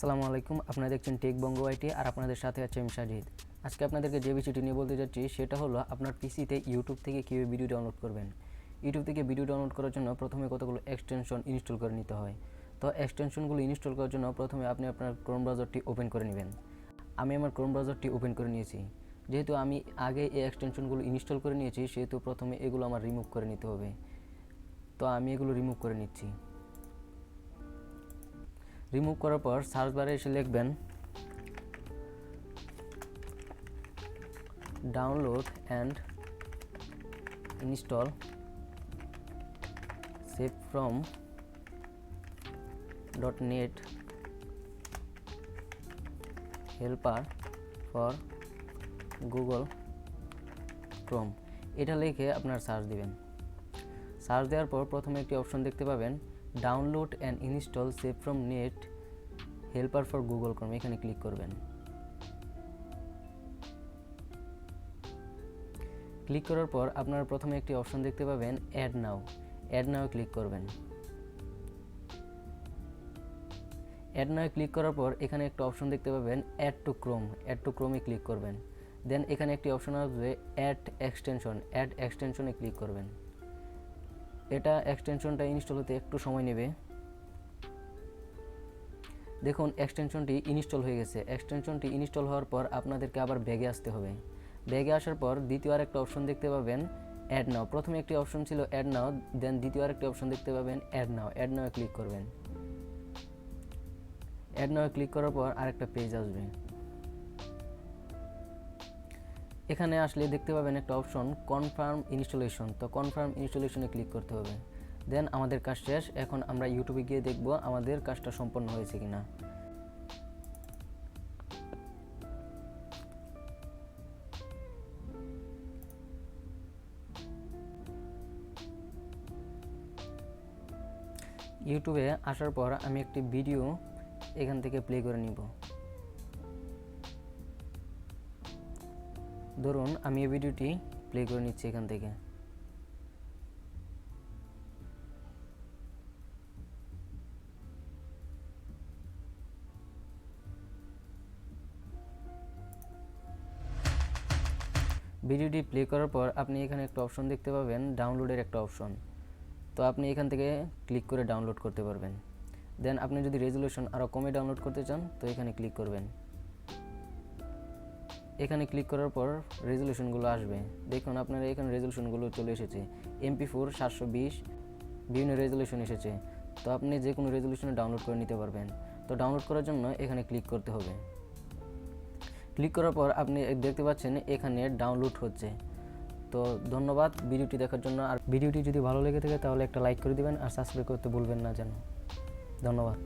আসসালামু আলাইকুম, আপনারা দেখছেন টেক বঙ্গো আইটি আর আপনাদের সাথে আছে আমি সাজিদ। আজকে আপনাদেরকে যে বিষয়টি নিয়ে বলতে যাচ্ছি সেটা হলো আপনার পিসিতে ইউটিউব থেকে কীভাবে ভিডিও ডাউনলোড করবেন। ইউটিউব থেকে ভিডিও ডাউনলোড করার জন্য প্রথমে কতগুলো এক্সটেনশন ইনস্টল করে নিতে হয়। তো এক্সটেনশনগুলো ইনস্টল করার জন্য প্রথমে আপনি আপনার ক্রোম ব্রাউজারটি ওপেন করে নেবেন। আমি আমার ক্রোম ব্রাউজারটি ওপেন করে নিয়েছি। যেহেতু আমি আগে এই এক্সটেনশনগুলো ইনস্টল করে নিয়েছি সেহেতু প্রথমে এগুলো আমার রিমুভ করে নিতে হবে। তো আমি এগুলো রিমুভ করে নিচ্ছি। রিমুভ করার পর সার্চ বারে এসে লিখবেন download and install save from .net helper for Google Chrome, এটা লিখে আপনার সার্চ দিবেন। সার্চ দেওয়ার পর প্রথমে একটি অপশন দেখতে পাবেন download and install save from net helper for Google Chrome, এখানে ক্লিক করবেন। ক্লিক করার পর আপনারা প্রথমে একটি অপশন দেখতে পাবেন অ্যাড নাও ক্লিক করবেন। অ্যাড নাও ক্লিক করার পর এখানে একটা অপশন দেখতে পাবেন অ্যাড টু ক্রোমে ক্লিক করবেন। দেন এখানে একটি অপশন আসবে অ্যাড এক্সটেনশনে ক্লিক করবেন। এটা এক্সটেনশনটা ইনস্টল হতে একটু সময় নেবে। দেখুন এক্সটেনশনটি ইনস্টল হয়ে গেছে। এক্সটেনশনটি ইনস্টল হওয়ার পর আপনাদেরকে আবার ব্যাগে আসতে হবে। ব্যাগে আসার পর দ্বিতীয় আরেকটা অপশন দেখতে পাবেন অ্যাড নাও। প্রথমে একটি অপশন ছিল অ্যাড নাও, দেন দ্বিতীয় আরেকটি অপশন দেখতে পাবেন অ্যাড নাও ক্লিক করবেন। অ্যাড নাও ক্লিক করার পর আরেকটা পেজ আসবে। এখানে আসলে দেখতে পাবেন একটা অপশন কনফার্ম ইনস্টলেশন। তো কনফার্ম ইনস্টলেশনে ক্লিক করতে হবে। দেন আমাদের কাজ শেষ। এখন আমরা ইউটিউবে গিয়ে দেখব আমাদের কাজটা সম্পন্ন হয়েছে কিনা। ইউটিউবে আসার পর আমি একটি ভিডিও এখান থেকে প্লে করে নিব। ধরুন আমি এই ভিডিওটি প্লে করে নিচ্ছি এখান থেকে। ভিডিওটি প্লে করার পর আপনি এখানে একটা অপশন দেখতে পাবেন ডাউনলোডের একটা অপশন। তো আপনি এখান থেকে ক্লিক করে ডাউনলোড করতে পারবেন। দেন আপনি যদি রেজুলেশন আরও কমে ডাউনলোড করতে চান তো এখানে ক্লিক করবেন। এখানে ক্লিক করার পর রেজুলেশনগুলো আসবে। দেখুন আপনার এখানে রেজুলেশনগুলো চলে এসেছে। MP4 720 বিভিন্ন রেজুলেশন এসেছে। তো আপনি যে কোনো রেজুলেশনে ডাউনলোড করে নিতে পারবেন। তো ডাউনলোড করার জন্য এখানে ক্লিক করতে হবে। ক্লিক করার পর আপনি দেখতে পাচ্ছেন এখানে ডাউনলোড হচ্ছে। তো ধন্যবাদ ভিডিওটি দেখার জন্য। আর ভিডিওটি যদি ভালো লেগে থাকে তাহলে একটা লাইক করে দিবেন আর সাবস্ক্রাইব করতে ভুলবেন না যেন। ধন্যবাদ।